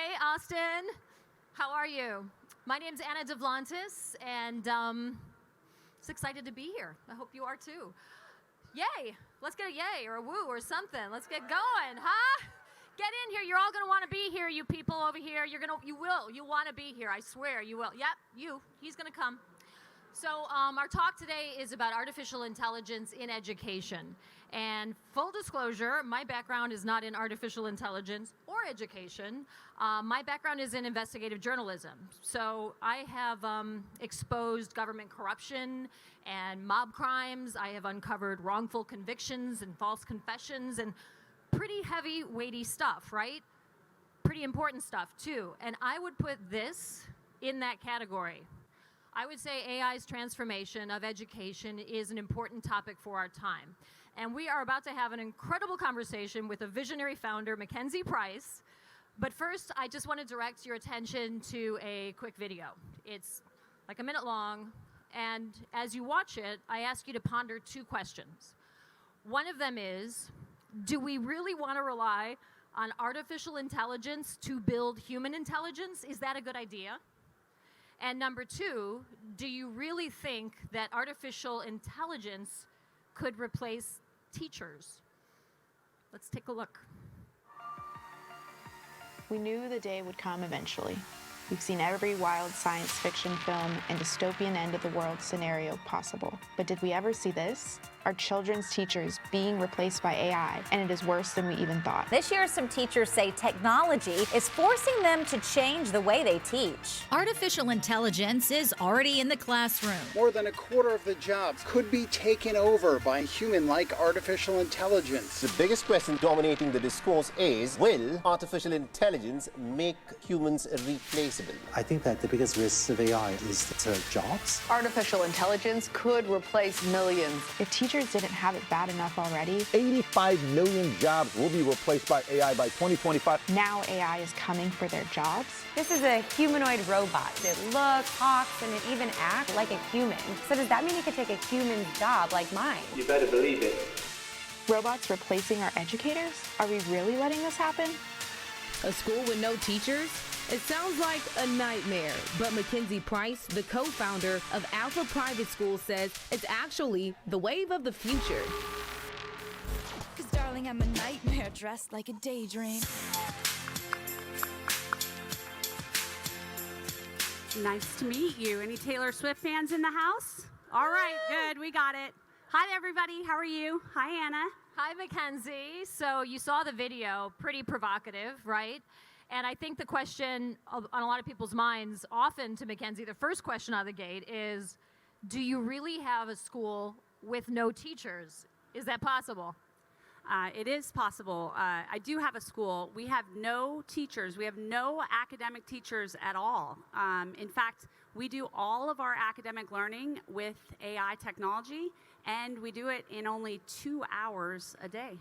Hey, Austin. How are you? My name's Anna DeVlantis, and just excited to be here. I hope you are too. Yay! Let's get a yay or a woo or something. Let's get going, huh? Get in here. You're all going to want to be here, you people over here. You will. You want to be here. I swear you will. Yep, you. He's going to come. So our talk today is about artificial intelligence in education. And full disclosure, my background is not in artificial intelligence or education. My background is in investigative journalism. So I have exposed government corruption and mob crimes. I have uncovered wrongful convictions and false confessions and pretty heavy, weighty stuff, right? Pretty important stuff, too. And I would put this in that category. I would say AI's transformation of education is an important topic for our time. And we are about to have an incredible conversation with a visionary founder, MacKenzie Price. But first, I just want to direct your attention to a quick video. It's like a minute long. And as you watch it, I ask you to ponder two questions. One of them is, do we really want to rely on artificial intelligence to build human intelligence? Is that a good idea? And number two, do you really think that artificial intelligence could replace teachers? Let's take a look. We knew the day would come eventually. We've seen every wild science fiction film and dystopian end-of-the-world scenario possible. But did we ever see this? Our children's teachers being replaced by AI, and it is worse than we even thought. This year, some teachers say technology is forcing them to change the way they teach. Artificial intelligence is already in the classroom. More than a quarter of the jobs could be taken over by human-like artificial intelligence. The biggest question dominating the discourse is, will artificial intelligence make humans replaceable? I think that the biggest risk of AI is the jobs. Artificial intelligence could replace millions. If teachers didn't have it bad enough already, 85 million jobs will be replaced by AI by 2025. now AI is coming for their jobs. This is a humanoid robot. It looks, talks, and it even acts like a human. So does that mean it could take a human's job like mine? You better believe it. Robots replacing our educators? Are we really letting this happen? A school with no teachers? It sounds like a nightmare, but MacKenzie Price, the co-founder of Alpha Private School, says it's actually the wave of the future. 'Cause darling, I'm a nightmare dressed like a daydream. Nice to meet you. Any Taylor Swift fans in the house? All right, good, we got it. Hi everybody, how are you? Hi Anna. Hi, MacKenzie. So you saw the video, pretty provocative, right? And I think the question on a lot of people's minds, often to MacKenzie, the first question out of the gate is, do you really have a school with no teachers? Is that possible? It is possible. I do have a school. We have no teachers. We have no academic teachers at all. In fact, we do all of our academic learning with AI technology, and we do it in only 2 hours a day.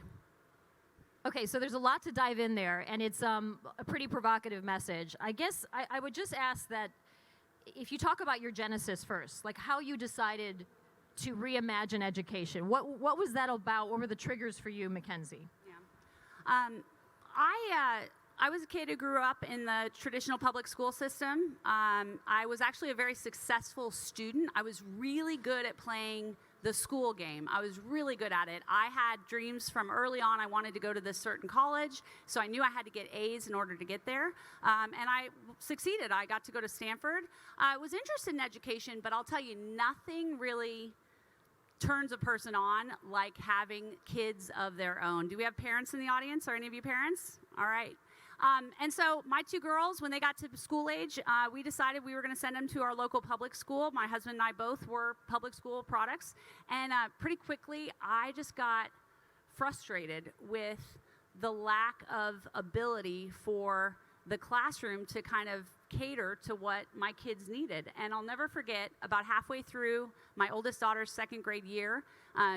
Okay, so there's a lot to dive in there, and it's a pretty provocative message. I guess I would just ask that if you talk about your genesis first, like how you decided to reimagine education. What was that about? What were the triggers for you, MacKenzie? Yeah. I was a kid who grew up in the traditional public school system. I was actually a very successful student. I was really good at playing the school game. I was really good at it. I had dreams from early on. I wanted to go to this certain college, so I knew I had to get A's in order to get there. And I succeeded. I got to go to Stanford. I was interested in education, but I'll tell you, nothing really turns a person on like having kids of their own. Do we have parents in the audience? Are any of you parents? All right. And so my two girls, when they got to school age, we decided we were going to send them to our local public school. My husband and I both were public school products. And pretty quickly, I just got frustrated with the lack of ability for the classroom to kind of cater to what my kids needed. And I'll never forget, about halfway through my oldest daughter's second grade year,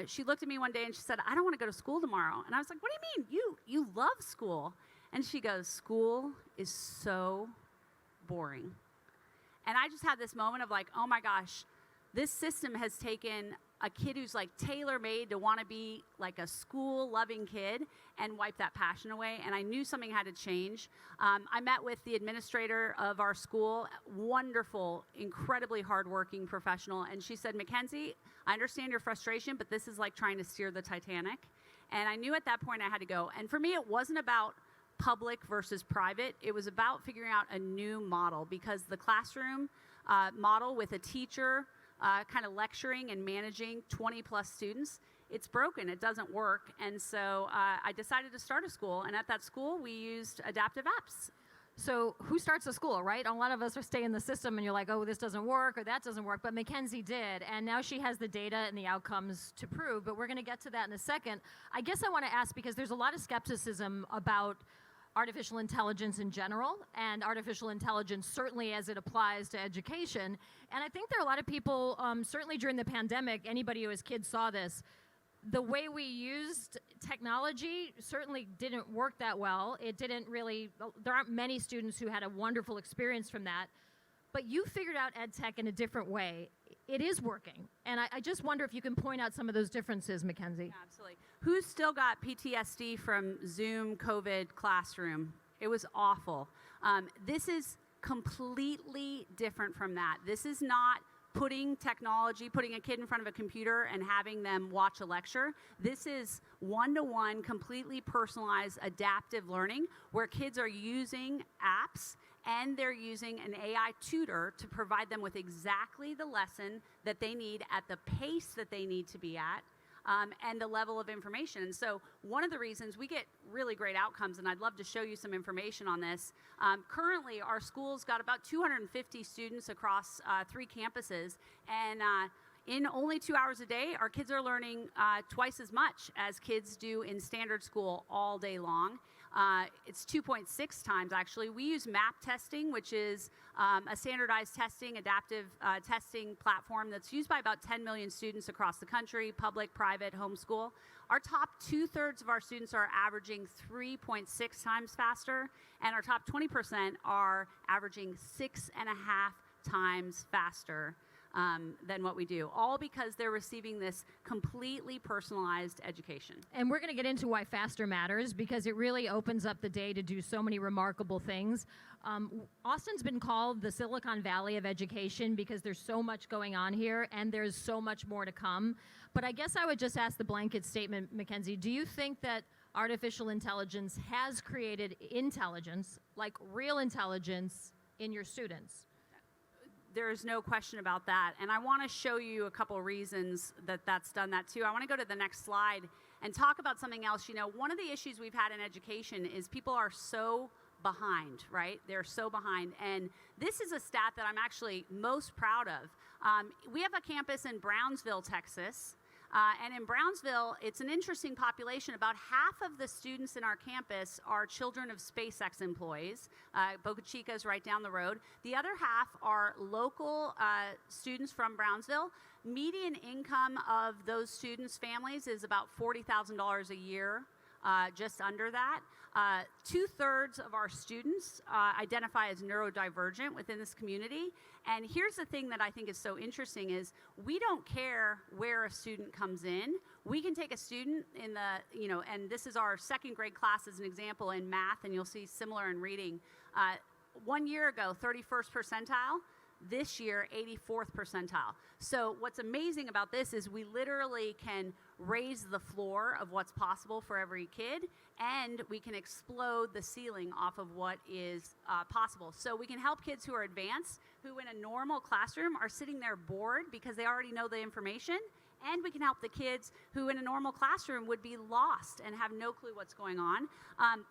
she looked at me one day and she said, I don't want to go to school tomorrow. And I was like, what do you mean? You love school. And she goes, school is so boring. And I just had this moment of like, oh my gosh, this system has taken a kid who's like tailor-made to want to be like a school-loving kid and wipe that passion away. And I knew something had to change. I met with the administrator of our school, wonderful, incredibly hardworking professional, and she said, "MacKenzie, I understand your frustration, but this is like trying to steer the Titanic." And I knew at that point I had to go. And for me, it wasn't about public versus private. It was about figuring out a new model, because the classroom model with a teacher kind of lecturing and managing 20 plus students, it's broken, it doesn't work. And so I decided to start a school, and at that school we used adaptive apps. So who starts a school, right? A lot of us are staying in the system and you're like, oh, this doesn't work or that doesn't work, but MacKenzie did, and now she has the data and the outcomes to prove, but we're gonna get to that in a second. I guess I wanna ask, because there's a lot of skepticism about artificial intelligence in general, and artificial intelligence certainly as it applies to education, and I think there are a lot of people, certainly during the pandemic, anybody who has kids saw this, the way we used technology certainly didn't work that well. It didn't really, there aren't many students who had a wonderful experience from that. But you figured out ed tech in a different way. It is working. And I just wonder if you can point out some of those differences, MacKenzie. Yeah, absolutely. Who's still got PTSD from Zoom, COVID, classroom? It was awful. This is completely different from that. This is not putting a kid in front of a computer and having them watch a lecture. This is one-to-one, completely personalized, adaptive learning, where kids are using apps and they're using an AI tutor to provide them with exactly the lesson that they need at the pace that they need to be at, and the level of information. And so one of the reasons we get really great outcomes, and I'd love to show you some information on this, currently our school's got about 250 students across 3 campuses, and in only 2 hours a day, our kids are learning twice as much as kids do in standard school all day long. It's 2.6 times, actually. We use MAP testing, which is a standardized testing, adaptive testing platform that's used by about 10 million students across the country, public, private, homeschool. Our top 2/3 of our students are averaging 3.6 times faster, and our top 20% are averaging 6.5 times faster than what we do, all because they're receiving this completely personalized education. And we're going to get into why faster matters, because it really opens up the day to do so many remarkable things. Austin's been called the Silicon Valley of education because there's so much going on here and there's so much more to come. But I guess I would just ask the blanket statement, MacKenzie, do you think that artificial intelligence has created intelligence, like real intelligence, in your students? There is no question about that. And I want to show you a couple reasons that that's done that too. I want to go to the next slide and talk about something else. You know, one of the issues we've had in education is people are so behind, right? They're so behind. And this is a stat that I'm actually most proud of. We have a campus in Brownsville, Texas. And in Brownsville, it's an interesting population. About half of the students in our campus are children of SpaceX employees. Boca Chica is right down the road. The other half are local students from Brownsville. Median income of those students' families is about $40,000 a year, just under that. 2/3 of our students identify as neurodivergent within this community. And here's the thing that I think is so interesting is we don't care where a student comes in. We can take a student in the, and this is our 2nd grade class as an example in math, and you'll see similar in reading. 1 year ago, 31st percentile. This year, 84th percentile. So what's amazing about this is we literally can raise the floor of what's possible for every kid, and we can explode the ceiling off of what is possible. So we can help kids who are advanced, who in a normal classroom are sitting there bored because they already know the information, and we can help the kids who in a normal classroom would be lost and have no clue what's going on.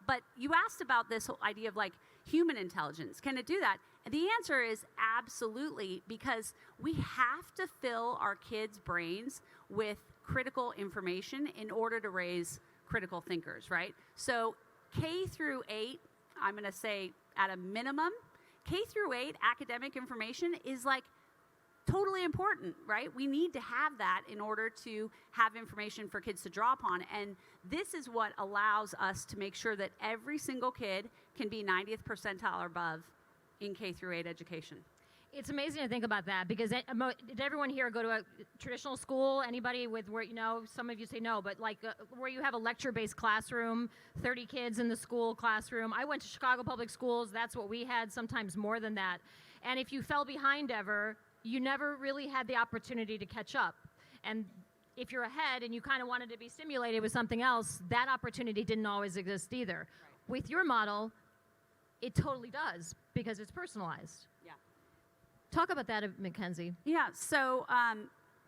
But you asked about this whole idea of like human intelligence. Can it do that? And the answer is absolutely, because we have to fill our kids' brains with critical information in order to raise critical thinkers, right? So K through 8, I'm going to say at a minimum, K through 8 academic information is like totally important, right? We need to have that in order to have information for kids to draw upon. And this is what allows us to make sure that every single kid can be 90th percentile or above in K through 8 education. It's amazing to think about that because did everyone here go to a traditional school? Anybody with where, some of you say no, but like where you have a lecture-based classroom, 30 kids in the school classroom. I went to Chicago Public Schools. That's what we had, sometimes more than that. And if you fell behind ever, you never really had the opportunity to catch up. And if you're ahead and you kind of wanted to be stimulated with something else, that opportunity didn't always exist either. Right. With your model, it totally does because it's personalized. Yeah. Talk about that, MacKenzie. Yeah, so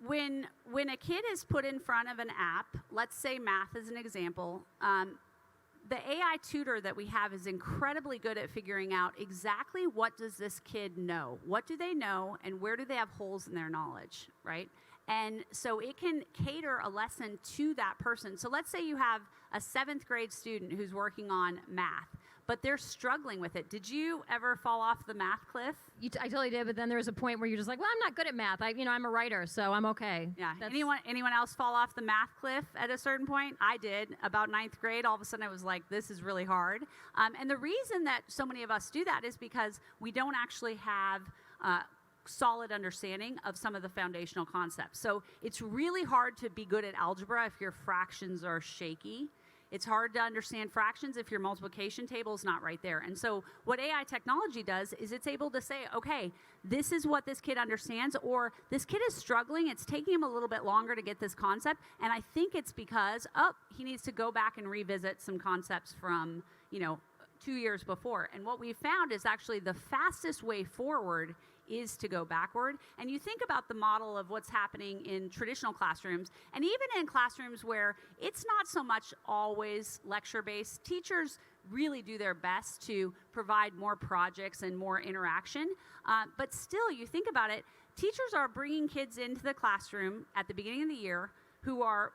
when a kid is put in front of an app, let's say math as an example, the AI tutor that we have is incredibly good at figuring out exactly what does this kid know, what do they know, and where do they have holes in their knowledge, right? And so it can cater a lesson to that person. So let's say you have a 7th grade student who's working on math, but they're struggling with it. Did you ever fall off the math cliff? I totally did, but then there was a point where you're just like, well, I'm not good at math. I'm a writer, so I'm okay. Yeah. Anyone else fall off the math cliff at a certain point? I did. About 9th grade, all of a sudden I was like, this is really hard. And the reason that so many of us do that is because we don't actually have solid understanding of some of the foundational concepts. So it's really hard to be good at algebra if your fractions are shaky. It's hard to understand fractions if your multiplication table is not right there. And so what AI technology does is it's able to say, okay, this is what this kid understands, or this kid is struggling, it's taking him a little bit longer to get this concept, and I think it's because, he needs to go back and revisit some concepts from, 2 years before. And what we found is actually the fastest way forward is to go backward. And you think about the model of what's happening in traditional classrooms, and even in classrooms where it's not so much always lecture-based, teachers really do their best to provide more projects and more interaction. But still, you think about it, teachers are bringing kids into the classroom at the beginning of the year who are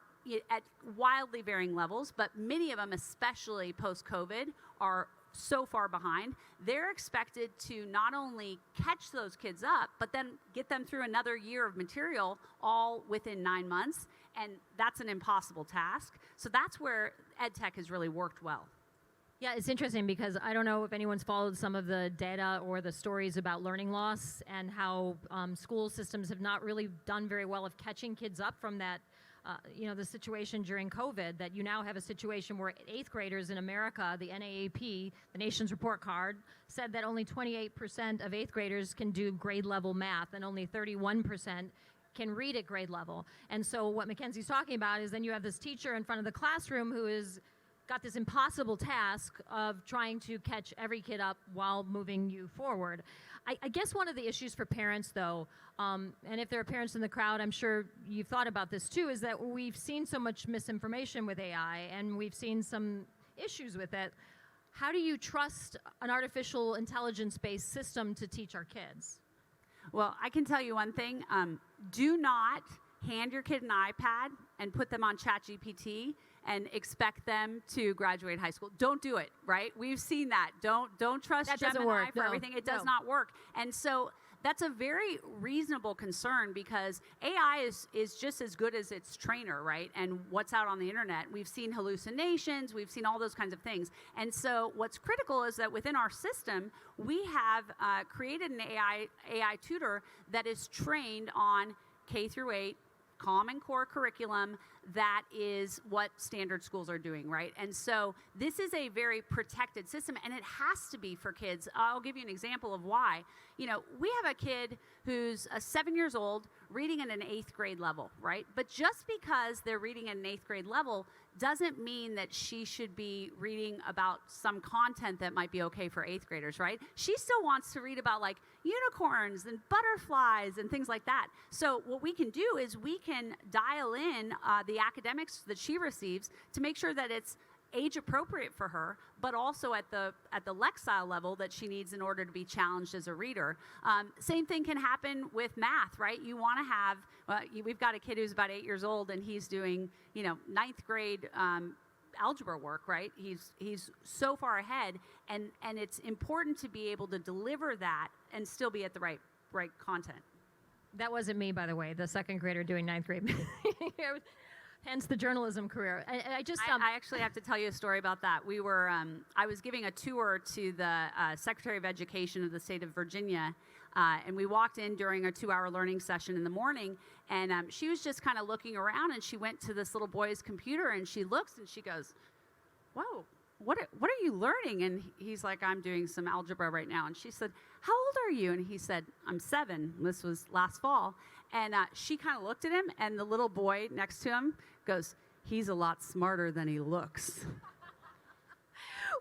at wildly varying levels, but many of them, especially post-COVID, are so far behind. They're expected to not only catch those kids up, but then get them through another year of material all within 9 months, and that's an impossible task. So that's where EdTech has really worked well. Yeah, it's interesting because I don't know if anyone's followed some of the data or the stories about learning loss and how school systems have not really done very well of catching kids up from that the situation during COVID, that you now have a situation where 8th graders in America, the NAAP, the nation's report card, said that only 28% of 8th graders can do grade level math and only 31% can read at grade level. And so what MacKenzie's talking about is then you have this teacher in front of the classroom who is got this impossible task of trying to catch every kid up while moving you forward. I guess one of the issues for parents, though, and if there are parents in the crowd, I'm sure you've thought about this too, is that we've seen so much misinformation with AI and we've seen some issues with it. How do you trust an artificial intelligence-based system to teach our kids? Well, I can tell you one thing. Do not hand your kid an iPad and put them on ChatGPT and expect them to graduate high school. Don't do it, right? We've seen that. Don't trust Gemini for everything. It does not work. And so that's a very reasonable concern because AI is just as good as its trainer, right? And what's out on the internet. We've seen hallucinations. We've seen all those kinds of things. And so what's critical is that within our system, we have created an AI tutor that is trained on K through 8 Common Core curriculum. That is what standard schools are doing, right? And so this is a very protected system, and it has to be for kids. I'll give you an example of why. We have a kid who's 7 years old reading at an 8th grade level, right? But just because they're reading at an 8th grade level doesn't mean that she should be reading about some content that might be okay for 8th graders, right? She still wants to read about like unicorns and butterflies and things like that. So what we can do is we can dial in the academics that she receives to make sure that it's age appropriate for her, but also at the Lexile level that she needs in order to be challenged as a reader. Same thing can happen with math, right? You want to have, we've got a kid who's about 8 years old and he's doing, 9th grade algebra work, right? He's so far ahead, and it's important to be able to deliver that and still be at the right content. That wasn't me, by the way, the 2nd grader doing 9th grade. Hence the journalism career. I actually have to tell you a story about that. We were, I was giving a tour to the Secretary of Education of the state of Virginia, and we walked in during a 2-hour learning session in the morning, and she was just kind of looking around, and she went to this little boy's computer, and she looks, and she goes, "Whoa, what are you learning?" And he's like, "I'm doing some algebra right now." And she said, "How old are you?" And he said, "I'm 7. This was last fall. And she kind of looked at him, and the little boy next to him goes, "He's a lot smarter than he looks."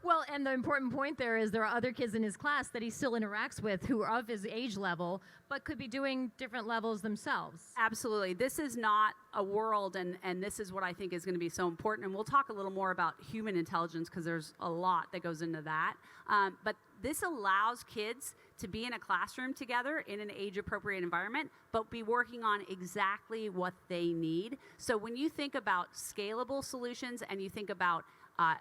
Well, and the important point there is there are other kids in his class that he still interacts with who are of his age level, but could be doing different levels themselves. Absolutely. This is not a world, and this is what I think is going to be so important. And we'll talk a little more about human intelligence because there's a lot that goes into that. But this allows kids to be in a classroom together in an age-appropriate environment, but be working on exactly what they need. So when you think about scalable solutions and you think about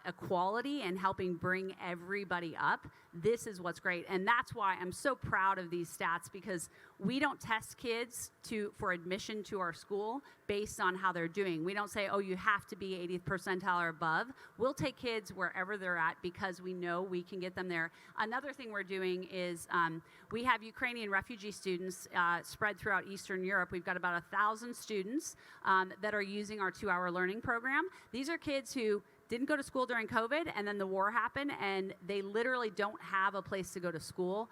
equality and helping bring everybody up, this is what's great. And that's why I'm so proud of these stats, because we don't test kids for admission to our school based on how they're doing. We don't say, oh, you have to be 80th percentile or above. We'll take kids wherever they're at because we know we can get them there. Another thing we're doing is we have Ukrainian refugee students spread throughout Eastern Europe. We've got about 1,000 students that are using our 2-hour learning program. These are kids who didn't go to school during COVID, and then the war happened, and they literally don't have a place to go to school.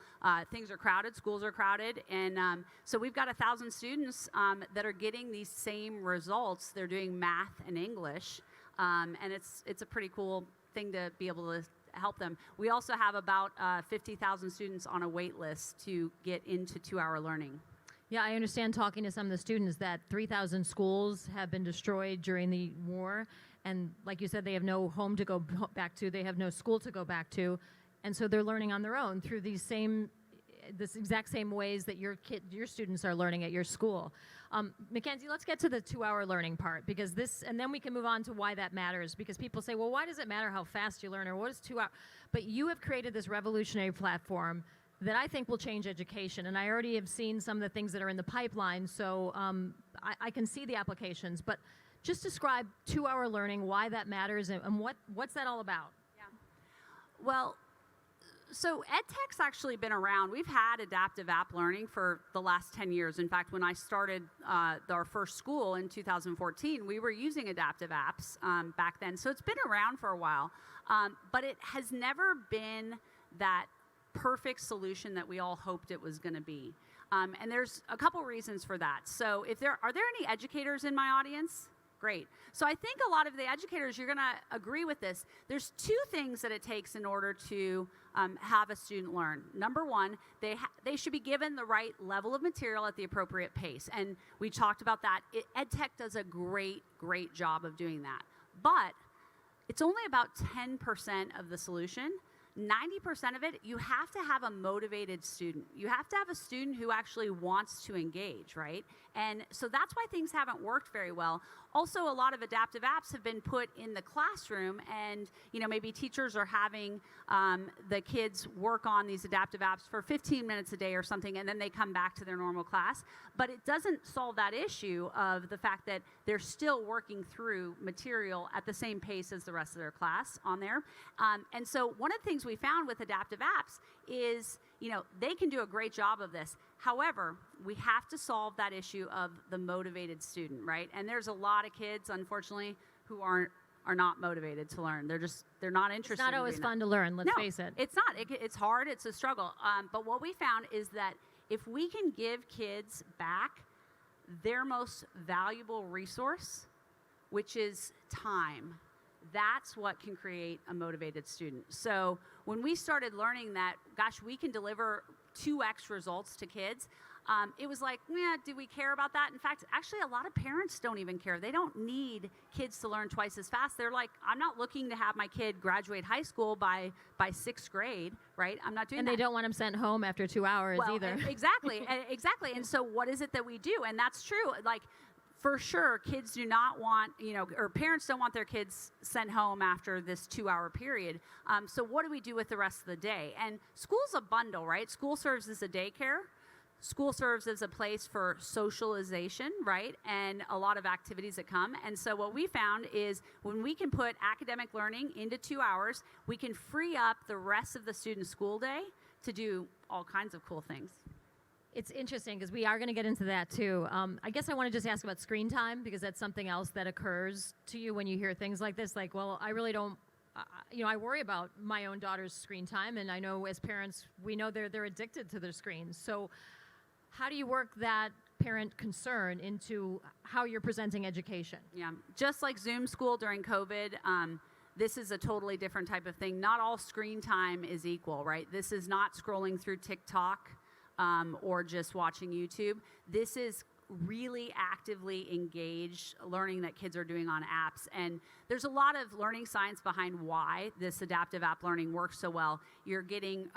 Things are crowded, schools are crowded, and so we've got 1,000 students that are getting these same results. They're doing math and English, and it's a pretty cool thing to be able to help them. We also have about 50,000 students on a wait list to get into 2-hour learning. Yeah, I understand talking to some of the students that 3,000 schools have been destroyed during the war. And like you said, they have no home to go back to. They have no school to go back to. And so they're learning on their own through this exact same ways that your students are learning at your school. MacKenzie, let's get to the 2-hour learning part, because and then we can move on to why that matters, because people say, well, why does it matter how fast you learn, or what is 2 hours? But you have created this revolutionary platform that I think will change education. And I already have seen some of the things that are in the pipeline, so I can see the applications. But just describe 2-hour learning, why that matters, and what's that all about? Yeah. Well, so EdTech's actually been around. We've had adaptive app learning for the last 10 years. In fact, when I started our first school in 2014, we were using adaptive apps back then. So it's been around for a while, but it has never been that perfect solution that we all hoped it was going to be. And there's a couple reasons for that. So are there any educators in my audience? Great. So I think a lot of the educators, you're going to agree with this. There's 2 things that it takes in order to have a student learn. Number one, they should be given the right level of material at the appropriate pace. And we talked about that. EdTech does a great, great job of doing that. But it's only about 10% of the solution. 90% of it, you have to have a motivated student. You have to have a student who actually wants to engage, right? And so that's why things haven't worked very well. Also, a lot of adaptive apps have been put in the classroom, and maybe teachers are having the kids work on these adaptive apps for 15 minutes a day or something, and then they come back to their normal class. But it doesn't solve that issue of the fact that they're still working through material at the same pace as the rest of their class on there. And so one of the things we found with adaptive apps is, they can do a great job of this. However, we have to solve that issue of the motivated student, right? And there's a lot of kids, unfortunately, who are not motivated to learn. They're not interested. It's not always fun to learn, let's face it. It's not. It's hard. It's a struggle. But what we found is that if we can give kids back their most valuable resource, which is time, that's what can create a motivated student. So when we started learning that, gosh, we can deliver 2x results to kids, it was like, do we care about that? In fact, actually, a lot of parents don't even care. They don't need kids to learn twice as fast. They're like, I'm not looking to have my kid graduate high school by 6th grade, right? I'm not doing that. And they don't want them sent home after 2 hours either. Exactly, exactly. And so what is it that we do? And that's true. Like, for sure, kids do not want, or parents don't want their kids sent home after this 2-hour period. So what do we do with the rest of the day? And school's a bundle, right? School serves as a daycare. School serves as a place for socialization, right? And a lot of activities that come. And so what we found is when we can put academic learning into 2 hours, we can free up the rest of the student's school day to do all kinds of cool things. It's interesting because we are going to get into that too. I guess I want to just ask about screen time because that's something else that occurs to you when you hear things like this. Like, well, I really don't, I worry about my own daughter's screen time, and I know as parents, we know they're addicted to their screens. So how do you work that parent concern into how you're presenting education? Yeah, just like Zoom school during COVID, this is a totally different type of thing. Not all screen time is equal, right? This is not scrolling through TikTok or just watching YouTube. This is really actively engaged learning that kids are doing on apps. And there's a lot of learning science behind why this adaptive app learning works so well. You're getting,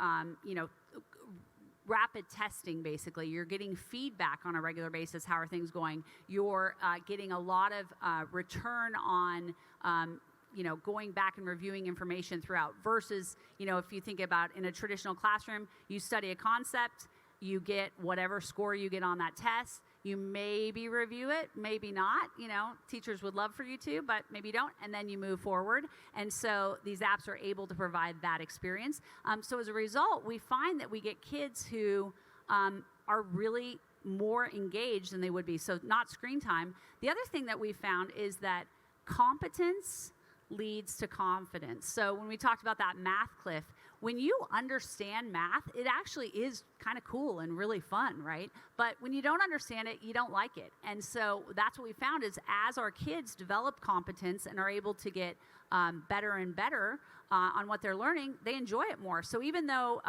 rapid testing, basically. You're getting feedback on a regular basis. How are things going? You're getting a lot of return on going back and reviewing information throughout versus, if you think about in a traditional classroom, you study a concept, you get whatever score you get on that test, you maybe review it, maybe not. Teachers would love for you to, but maybe don't, and then you move forward. And so these apps are able to provide that experience. So as a result, we find that we get kids who are really more engaged than they would be. So not screen time. The other thing that we found is that competence leads to confidence. So when we talked about that math cliff, when you understand math, it actually is kind of cool and really fun, right? But when you don't understand it, you don't like it. And so that's what we found is as our kids develop competence and are able to get better and better on what they're learning, they enjoy it more. So even though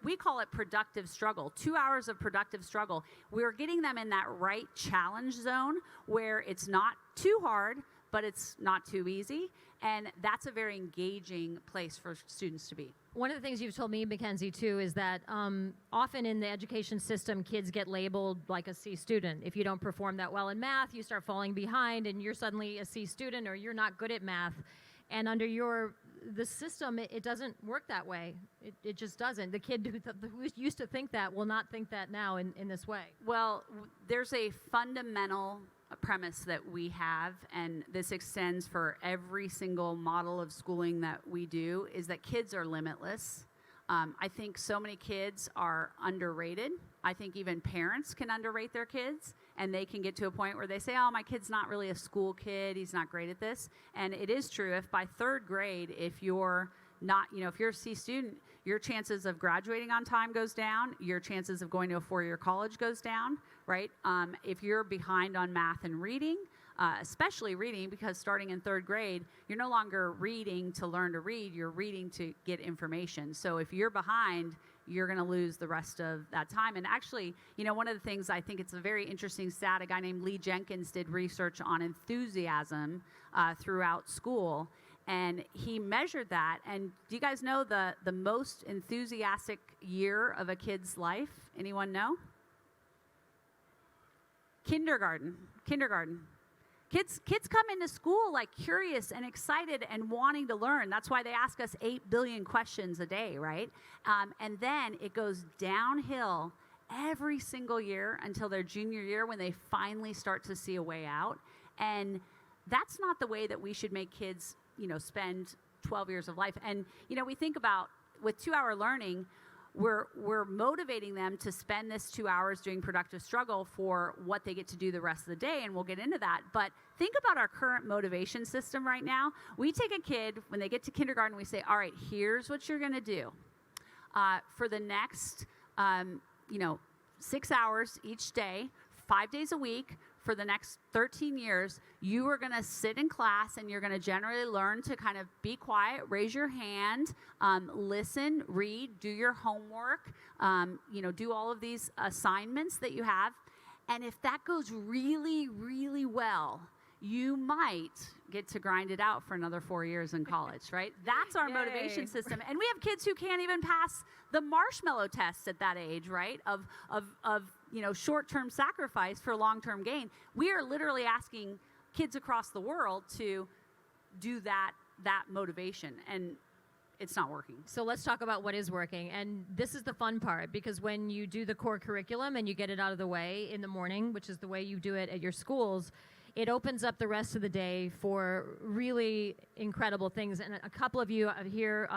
we call it productive struggle, 2 hours of productive struggle, we're getting them in that right challenge zone where it's not too hard, but it's not too easy. And that's a very engaging place for students to be. One of the things you've told me, MacKenzie, too, is that often in the education system, kids get labeled like a C student. If you don't perform that well in math, you start falling behind and you're suddenly a C student or you're not good at math. And under the system, it doesn't work that way. It just doesn't. The kid who used to think that will not think that now in this way. Well, there's a fundamental premise that we have, and this extends for every single model of schooling that we do, is that kids are limitless. I think so many kids are underrated. I think even parents can underrate their kids, and they can get to a point where they say, oh, my kid's not really a school kid, he's not great at this. And it is true, if by third grade, if you're not, if you're a C student, your chances of graduating on time goes down, your chances of going to a four-year college goes down, right? If you're behind on math and reading, especially reading, because starting in third grade, you're no longer reading to learn to read, you're reading to get information. So if you're behind, you're going to lose the rest of that time. And actually, one of the things I think it's a very interesting stat, a guy named Lee Jenkins did research on enthusiasm throughout school. And he measured that. And do you guys know the most enthusiastic year of a kid's life? Anyone know? Kindergarten. Kids come into school like curious and excited and wanting to learn. That's why they ask us 8 billion questions a day, right? And then it goes downhill every single year until their junior year when they finally start to see a way out. And that's not the way that we should make kids spend 12 years of life. And, we think about with 2-hour learning, we're motivating them to spend this 2 hours doing productive struggle for what they get to do the rest of the day, and we'll get into that. But think about our current motivation system right now. We take a kid, when they get to kindergarten, we say, all right, here's what you're going to do. For the next, 6 hours each day, 5 days a week, for the next 13 years, you are going to sit in class and you're going to generally learn to kind of be quiet, raise your hand, listen, read, do your homework, do all of these assignments that you have. And if that goes really, really well, you might get to grind it out for another 4 years in college, right? That's our motivation system. And we have kids who can't even pass the marshmallow test at that age, right? Of short-term sacrifice for long-term gain. We are literally asking kids across the world to do that motivation. And it's not working. So let's talk about what is working. And this is the fun part, because when you do the core curriculum and you get it out of the way in the morning, which is the way you do it at your schools, it opens up the rest of the day for really incredible things. And a couple of you here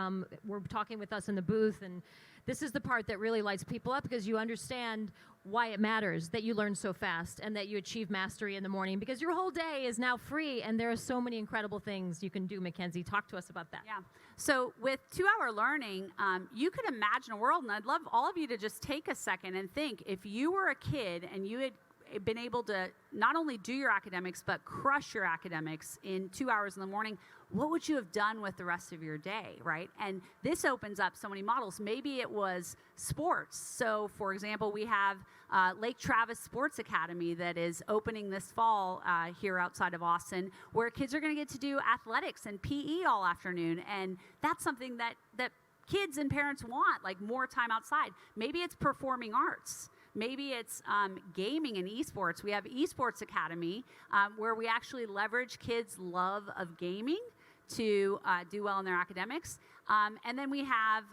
were talking with us in the booth, and this is the part that really lights people up, because you understand why it matters that you learn so fast and that you achieve mastery in the morning, because your whole day is now free and there are so many incredible things you can do. MacKenzie, talk to us about that. Yeah. So with 2-hour learning, you could imagine a world, and I'd love all of you to just take a second and think, if you were a kid and you had been able to not only do your academics but crush your academics in 2 hours in the morning, what would you have done with the rest of your day, right? And this opens up so many models. Maybe it was sports. So for example, we have Lake Travis Sports Academy that is opening this fall here outside of Austin, where kids are going to get to do athletics and PE all afternoon. And that's something that kids and parents want, like more time outside. Maybe it's performing arts. Maybe it's gaming and esports. We have Esports Academy, where we actually leverage kids' love of gaming to do well in their academics. And then we have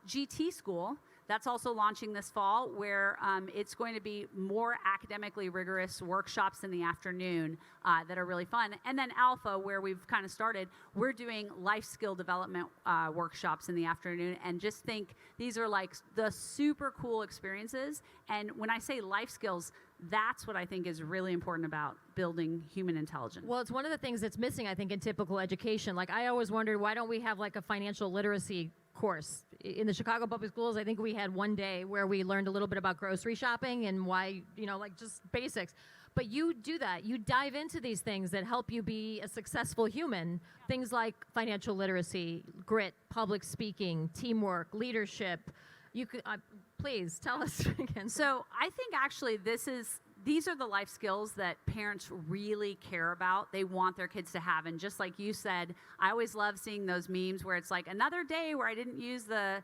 GT School. That's also launching this fall, where it's going to be more academically rigorous workshops in the afternoon that are really fun. And then Alpha, where we've kind of started, we're doing life skill development workshops in the afternoon. And just think, these are like the super cool experiences. And when I say life skills, that's what I think is really important about building human intelligence. Well, it's one of the things that's missing, I think, in typical education. Like, I always wondered, why don't we have like a financial literacy course? In the Chicago Public Schools, I think we had one day where we learned a little bit about grocery shopping and why, like just basics. But you do that. You dive into these things that help you be a successful human. Yeah. Things like financial literacy, grit, public speaking, teamwork, leadership. You could please tell us again. So I think actually these are the life skills that parents really care about. They want their kids to have. And just like you said, I always love seeing those memes where it's like another day where I didn't use the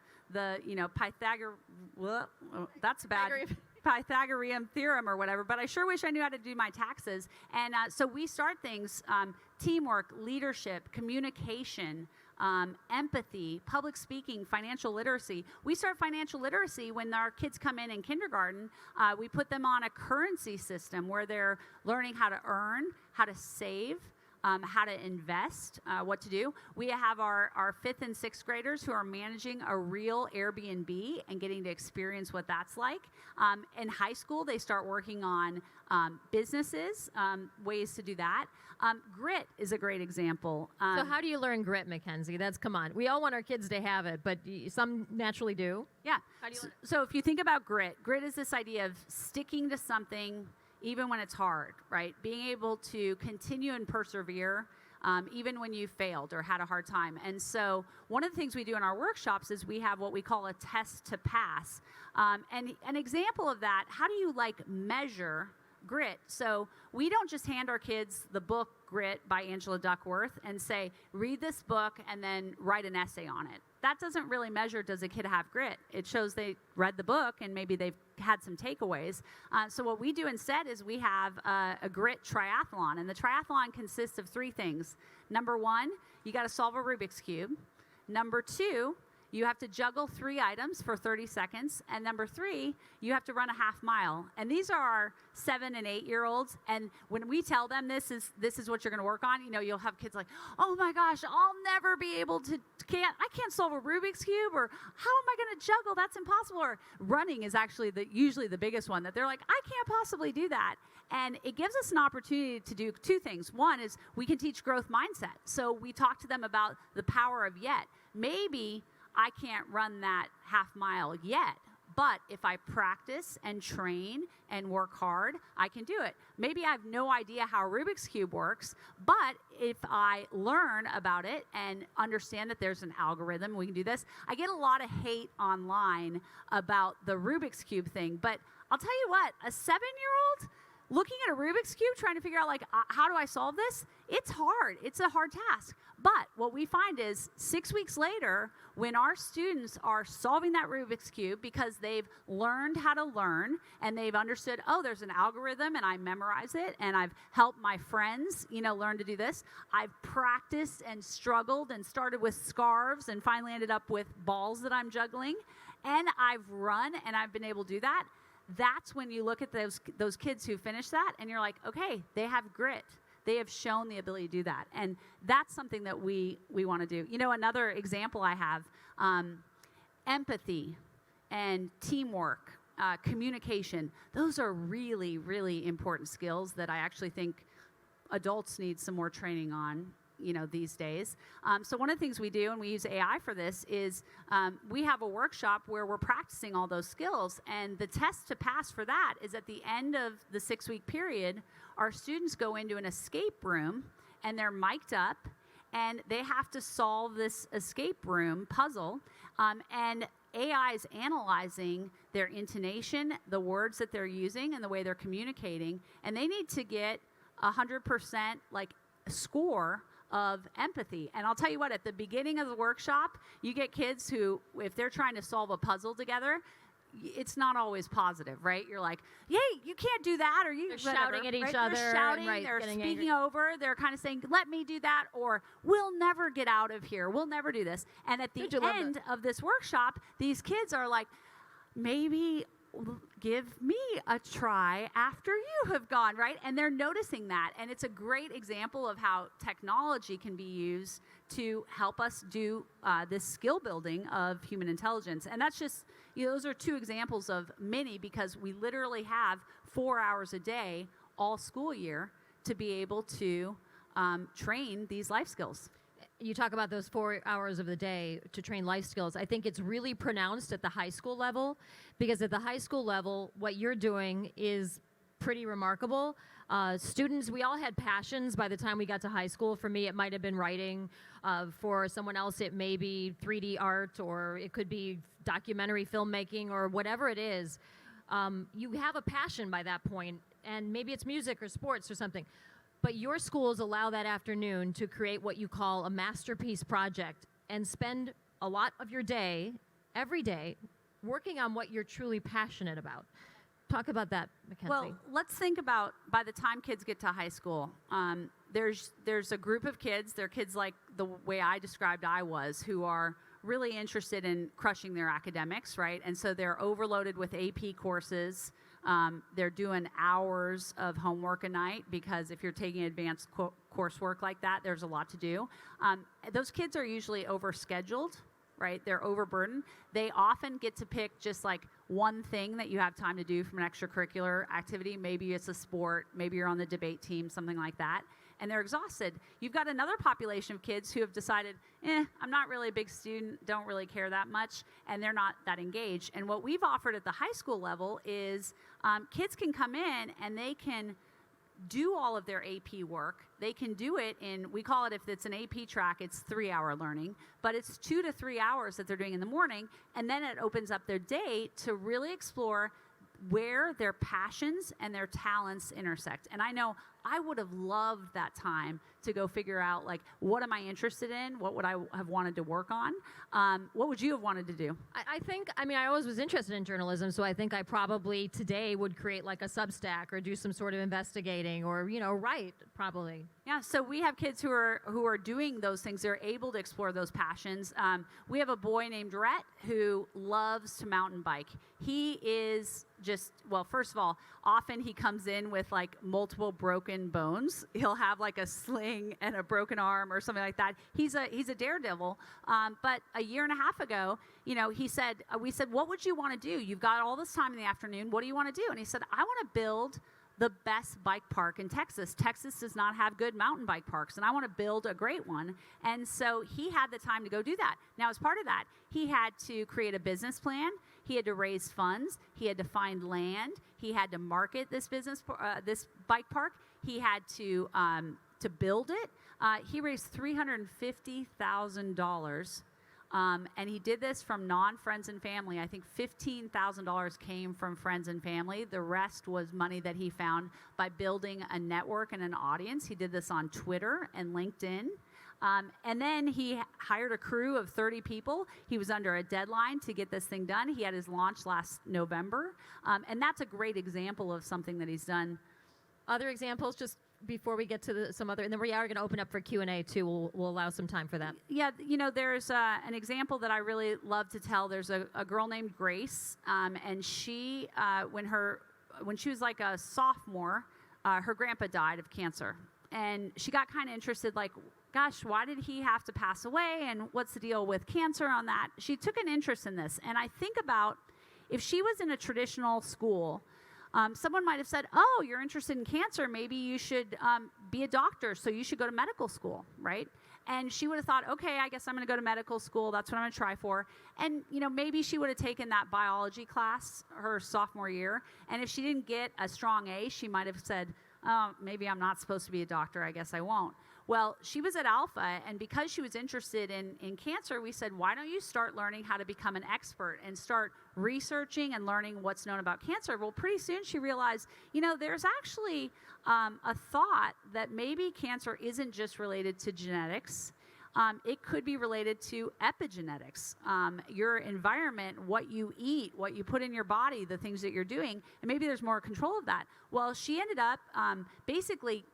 Pythagorean theorem or whatever, but I sure wish I knew how to do my taxes. And so we start things, teamwork, leadership, communication, empathy, public speaking, financial literacy. We start financial literacy when our kids come in kindergarten. We put them on a currency system where they're learning how to earn, how to save, how to invest, what to do. We have our 5th and 6th graders who are managing a real Airbnb and getting to experience what that's like. In high school, they start working on businesses, ways to do that. Grit is a great example. So how do you learn grit, MacKenzie? Come on. We all want our kids to have it, but some naturally do. Yeah. How do you learn? So if you think about grit is this idea of sticking to something even when it's hard, right? Being able to continue and persevere even when you failed or had a hard time. And so one of the things we do in our workshops is we have what we call a test to pass. And an example of that, how do you measure grit? So we don't just hand our kids the book Grit by Angela Duckworth and say, read this book and then write an essay on it. That doesn't really measure, does a kid have grit? It shows they read the book and maybe they've had some takeaways. So what we do instead is we have a grit triathlon, and the triathlon consists of 3 things. Number 1, you got to solve a Rubik's Cube. Number 2, you have to juggle 3 items for 30 seconds. And number 3, you have to run a half mile. And these are our 7 and 8-year-olds. And when we tell them this is what you're going to work on, you'll have kids like, oh my gosh, I'll never be able to, I can't solve a Rubik's Cube, or how am I going to juggle? That's impossible. Or running is actually usually the biggest one, that they're like, I can't possibly do that. And it gives us an opportunity to do 2 things. One is we can teach growth mindset. So we talk to them about the power of yet. Maybe I can't run that half mile yet, but if I practice and train and work hard, I can do it. Maybe I have no idea how a Rubik's Cube works, but if I learn about it and understand that there's an algorithm, we can do this. I get a lot of hate online about the Rubik's Cube thing, but I'll tell you what, a 7-year-old, looking at a Rubik's Cube, trying to figure out, like, how do I solve this? It's hard. It's a hard task. But what we find is 6 weeks later, when our students are solving that Rubik's Cube because they've learned how to learn and they've understood, oh, there's an algorithm and I memorize it and I've helped my friends, learn to do this. I've practiced and struggled and started with scarves and finally ended up with balls that I'm juggling. And I've run and I've been able to do that. That's when you look at those kids who finish that and you're like, okay, they have grit. They have shown the ability to do that. And that's something that we want to do. Another example I have, empathy and teamwork, communication. Those are really, really important skills that I actually think adults need some more training on, these days. So one of the things we do, and we use AI for this, is we have a workshop where we're practicing all those skills. And the test to pass for that is at the end of the 6-week period, our students go into an escape room and they're mic'd up and they have to solve this escape room puzzle. And AI is analyzing their intonation, the words that they're using, and the way they're communicating. And they need to get 100% score of empathy. And I'll tell you what, at the beginning of the workshop, you get kids who, if they're trying to solve a puzzle together, it's not always positive, right? You're like, yay, you can't do that, or they're shouting at each other. They're shouting, they're speaking over, they're kind of saying, let me do that, or we'll never get out of here, we'll never do this. And at the end of this workshop, these kids are like, maybe give me a try after you have gone, right? And they're noticing that. And it's a great example of how technology can be used to help us do this skill building of human intelligence. And that's just, those are 2 examples of many, because we literally have 4 hours a day all school year to be able to train these life skills. You talk about those 4 hours of the day to train life skills. I think it's really pronounced at the high school level, because at the high school level, what you're doing is pretty remarkable. Students, we all had passions by the time we got to high school. For me, it might have been writing. For someone else, it may be 3D art, or it could be documentary filmmaking, or whatever it is. You have a passion by that point, and maybe it's music or sports or something. But your schools allow that afternoon to create what you call a masterpiece project and spend a lot of your day, every day, working on what you're truly passionate about. Talk about that, MacKenzie. Well, let's think about, by the time kids get to high school, there's a group of kids, they're kids like the way I described I was, who are really interested in crushing their academics, right? And so they're overloaded with AP courses. They're doing hours of homework a night, because if you're taking advanced coursework like that, there's a lot to do. Those kids are usually overscheduled, right? They're overburdened. They often get to pick just like one thing that you have time to do from an extracurricular activity. Maybe it's a sport, maybe you're on the debate team, something like that. And they're exhausted. You've got another population of kids who have decided, I'm not really a big student, don't really care that much, and they're not that engaged. And what we've offered at the high school level is kids can come in and they can do all of their AP work. They can do it in, we call it, if it's an AP track, it's 3-hour learning, but it's 2 to 3 hours that they're doing in the morning, and then it opens up their day to really explore where their passions and their talents intersect. And I know I would have loved that time to go figure out, like, what am I interested in? What would I have wanted to work on? What would you have wanted to do? I always was interested in journalism, so I think I probably today would create like a Substack or do some sort of investigating, or, write, probably. Yeah, so we have kids who are doing those things. They're able to explore those passions. We have a boy named Rhett who loves to mountain bike. He is just, well, first of all, often he comes in with like multiple broken bones. He'll have like a sling and a broken arm or something like that. He's a daredevil. But a year and a half ago, we said, what would you want to do? You've got all this time in the afternoon. What do you want to do? And he said, I want to build the best bike park in Texas. Texas does not have good mountain bike parks, and I want to build a great one. And so he had the time to go do that. Now, as part of that, he had to create a business plan. He had to raise funds. He had to find land. He had to market this this bike park. He had to build it. He raised $350,000 And he did this from non-friends and family. I think $15,000 came from friends and family. The rest was money that he found by building a network and an audience. He did this on Twitter and LinkedIn. And then he hired a crew of 30 people. He was under a deadline to get this thing done. He had his launch last November. And that's a great example of something that he's done. Other examples, just before we get to some other, and then we are going to open up for Q&A too. We'll allow some time for that. Yeah, there's an example that I really love to tell. There's a girl named Grace, and she, when she was like a sophomore, her grandpa died of cancer. And she got kind of interested, like, gosh, why did he have to pass away? And what's the deal with cancer on that? She took an interest in this. And I think about if she was in a traditional school, someone might have said, oh, you're interested in cancer. Maybe you should be a doctor, so you should go to medical school, right? And she would have thought, okay, I guess I'm going to go to medical school. That's what I'm going to try for. And, maybe she would have taken that biology class her sophomore year. And if she didn't get a strong A, she might have said, oh, maybe I'm not supposed to be a doctor. I guess I won't. Well, she was at Alpha, and because she was interested in cancer, we said, why don't you start learning how to become an expert and start researching and learning what's known about cancer? Well, pretty soon she realized, there's actually a thought that maybe cancer isn't just related to genetics. It could be related to epigenetics, your environment, what you eat, what you put in your body, the things that you're doing, and maybe there's more control of that. Well, she ended up basically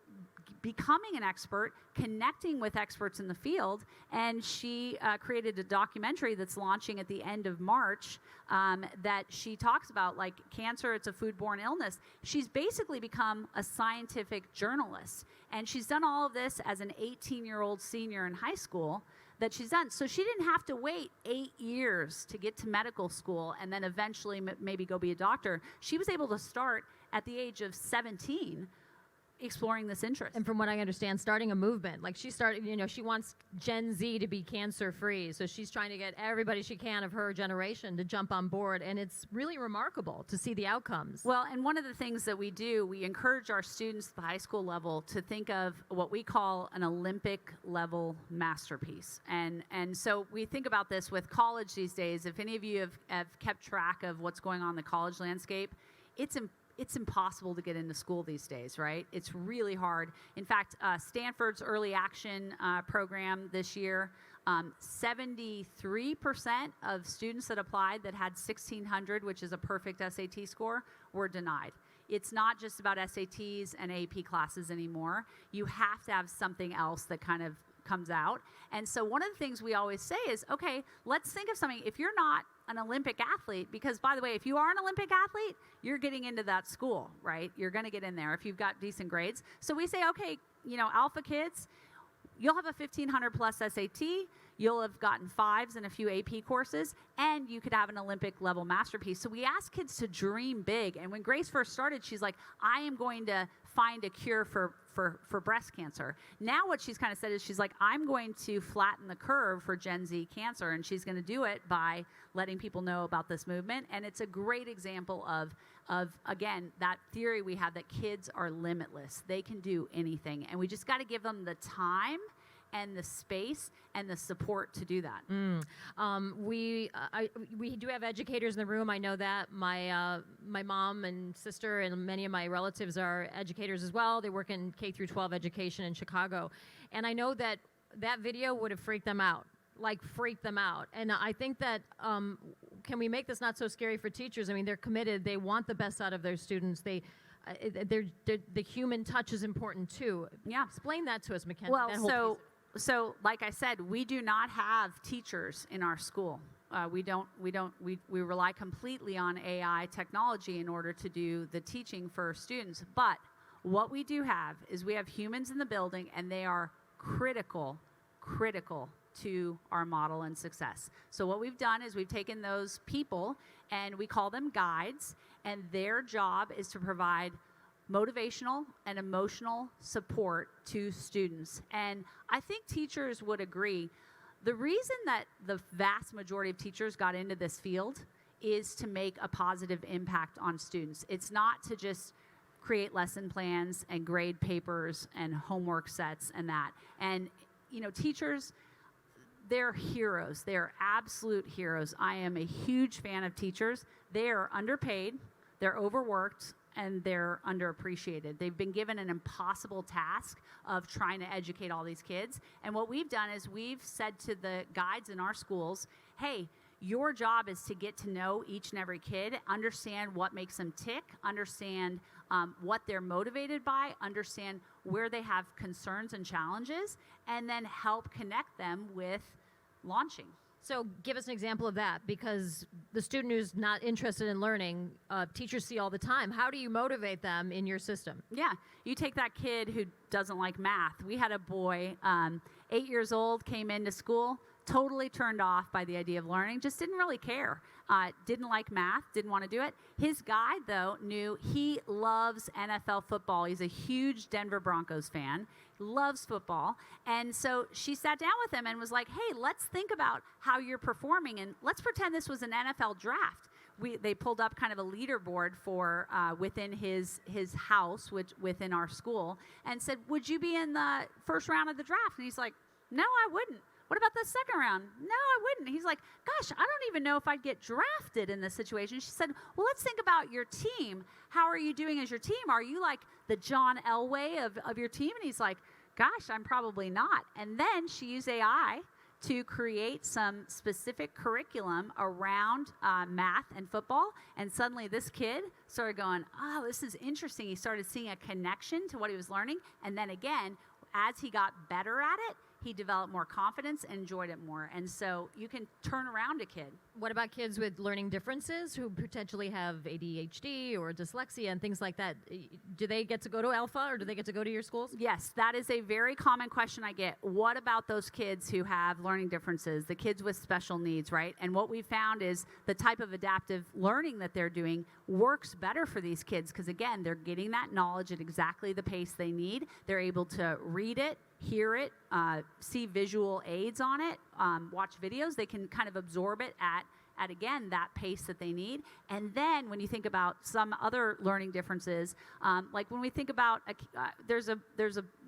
becoming an expert, connecting with experts in the field, and she created a documentary that's launching at the end of March that she talks about, like, cancer, it's a foodborne illness. She's basically become a scientific journalist, and she's done all of this as an 18-year-old senior in high school that she's done. So she didn't have to wait 8 years to get to medical school and then eventually maybe go be a doctor. She was able to start at the age of 17 exploring this interest. And from what I understand, starting a movement. Like, she started, she wants Gen Z to be cancer-free. So she's trying to get everybody she can of her generation to jump on board. And it's really remarkable to see the outcomes. Well, and one of the things that we do, we encourage our students at the high school level to think of what we call an Olympic-level masterpiece. And so we think about this with college these days. If any of you have kept track of what's going on in the college landscape, it's impossible to get into school these days, right? It's really hard. In fact, Stanford's early action program this year, 73% of students that applied that had 1,600, which is a perfect SAT score, were denied. It's not just about SATs and AP classes anymore. You have to have something else that kind of comes out. And so one of the things we always say is, okay, let's think of something. If you're not an Olympic athlete, because by the way, if you are an Olympic athlete, you're getting into that school, right? You're going to get in there if you've got decent grades. So we say, okay, Alpha kids, you'll have a 1,500 plus SAT, you'll have gotten 5s in a few AP courses, and you could have an Olympic level masterpiece. So we ask kids to dream big. And when Grace first started, she's like, I am going to find a cure for breast cancer. Now what she's kind of said is she's like, I'm going to flatten the curve for Gen Z cancer, and she's going to do it by letting people know about this movement. And it's a great example of again, that theory we have that kids are limitless. They can do anything, and we just got to give them the time and the space and the support to do that. We do have educators in the room. I know that my mom and sister and many of my relatives are educators as well. They work in K through 12 education in Chicago, and I know that video would have freaked them out. And I think that can we make this not so scary for teachers? I mean, they're committed. They want the best out of their students. The human touch is important too. Yeah. Explain that to us, MacKenzie. Well, so like I said, we do not have teachers in our school. We rely completely on AI technology in order to do the teaching for students. But what we do have is we have humans in the building, and they are critical to our model and success. So what we've done is we've taken those people and we call them guides, and their job is to provide motivational and emotional support to students. And I think teachers would agree, the reason that the vast majority of teachers got into this field is to make a positive impact on students. It's not to just create lesson plans and grade papers and homework sets and that. And teachers, they're heroes. They're absolute heroes. I am a huge fan of teachers. They are underpaid, they're overworked, and they're underappreciated. They've been given an impossible task of trying to educate all these kids. And what we've done is we've said to the guides in our schools, hey, your job is to get to know each and every kid, understand what makes them tick, understand what they're motivated by, understand where they have concerns and challenges, and then help connect them with launching. So give us an example of that, because the student who's not interested in learning, teachers see all the time. How do you motivate them in your system? Yeah, you take that kid who doesn't like math. We had a boy, 8 years old, came into school, totally turned off by the idea of learning, just didn't really care. Didn't like math, didn't want to do it. His guide, though, knew he loves NFL football. He's a huge Denver Broncos fan, loves football. And so she sat down with him and was like, hey, let's think about how you're performing, and let's pretend this was an NFL draft. They pulled up kind of a leaderboard for within his house, which within our school, and said, would you be in the first round of the draft? And he's like, no, I wouldn't. What about the second round? No, I wouldn't. He's like, gosh, I don't even know if I'd get drafted in this situation. She said, well, let's think about your team. How are you doing as your team? Are you like the John Elway of your team? And he's like, gosh, I'm probably not. And then she used AI to create some specific curriculum around math and football. And suddenly this kid started going, oh, this is interesting. He started seeing a connection to what he was learning. And then again, as he got better at it, he developed more confidence and enjoyed it more. And so you can turn around a kid. What about kids with learning differences who potentially have ADHD or dyslexia and things like that? Do they get to go to Alpha, or do they get to go to your schools? Yes, that is a very common question I get. What about those kids who have learning differences, the kids with special needs, right? And what we found is the type of adaptive learning that they're doing works better for these kids because, again, they're getting that knowledge at exactly the pace they need. They're able to read it, hear it, see visual aids on it, watch videos. They can kind of absorb it at again, that pace that they need. And then when you think about some other learning differences, like when we think about, there's a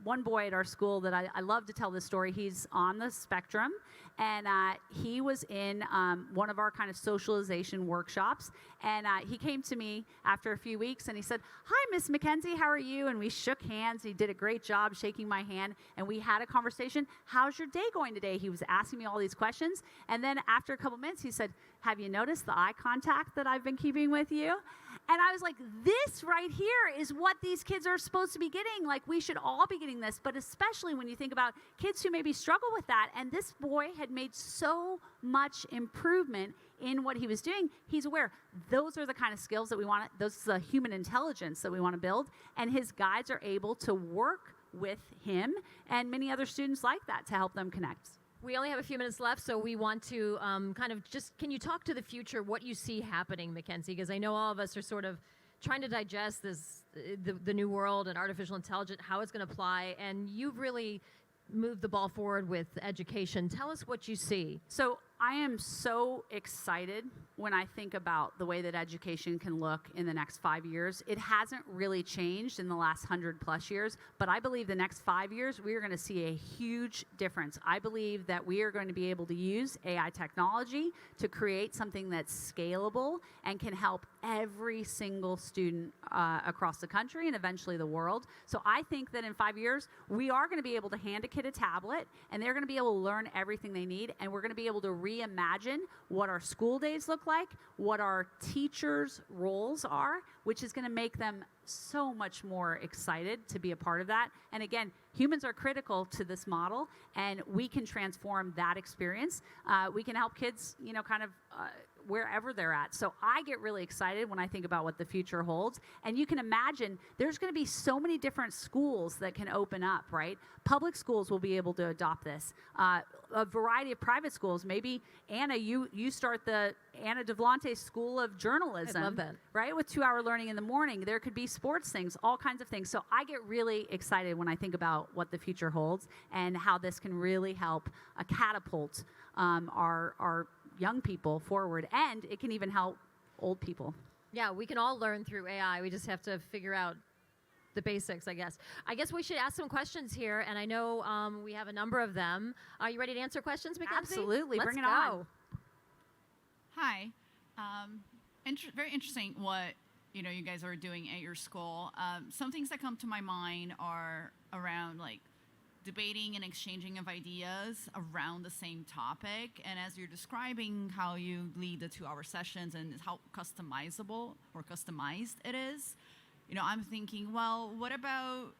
one boy at our school that I love to tell this story. He's on the spectrum, and he was in one of our kind of socialization workshops, and he came to me after a few weeks, and he said, hi, Miss MacKenzie, how are you? And we shook hands. He did a great job shaking my hand, and we had a conversation. How's your day going today? He was asking me all these questions, and then after a couple minutes, he said, have you noticed the eye contact that I've been keeping with you? And I was like, this right here is what these kids are supposed to be getting. Like, we should all be getting this, but especially when you think about kids who maybe struggle with that. And this boy had made so much improvement in what he was doing. He's aware those are the kind of skills that we want. Those is the human intelligence that we want to build. And his guides are able to work with him and many other students like that to help them connect. We only have a few minutes left, so we want to kind of just, can you talk to the future, what you see happening, MacKenzie? Because I know all of us are sort of trying to digest this, the new world and artificial intelligence, how it's going to apply, and you've really moved the ball forward with education. Tell us what you see. So I am so excited when I think about the way that education can look in the next 5 years. It hasn't really changed in the last 100+ years, but I believe the next 5 years, we are going to see a huge difference. I believe that we are going to be able to use AI technology to create something that's scalable and can help every single student across the country and eventually the world. So I think that in 5 years, we are going to be able to hand a kid a tablet, and they're going to be able to learn everything they need, and we're going to be able to reimagine what our school days look like, what our teachers' roles are, which is going to make them so much more excited to be a part of that. And again, humans are critical to this model, and we can transform that experience. We can help kids, kind of wherever they're at. So I get really excited when I think about what the future holds. And you can imagine there's going to be so many different schools that can open up, right? Public schools will be able to adopt this. A variety of private schools. Maybe, Anna, you start the Anna DeVlante School of Journalism. I love that. Right? With 2-hour learning in the morning. There could be sports things, all kinds of things. So I get really excited when I think about what the future holds and how this can really help catapult our young people forward, and it can even help old people. Yeah, we can all learn through AI. We just have to figure out the basics, I guess. I guess we should ask some questions here, and I know we have a number of them. Are you ready to answer questions, MacKenzie? Absolutely. Let's Bring it go. on. Hi. Very interesting what you guys are doing at your school. Some things that come to my mind are around like debating and exchanging of ideas around the same topic. And as you're describing how you lead the 2-hour sessions and how customizable or customized it is, I'm thinking, well, what about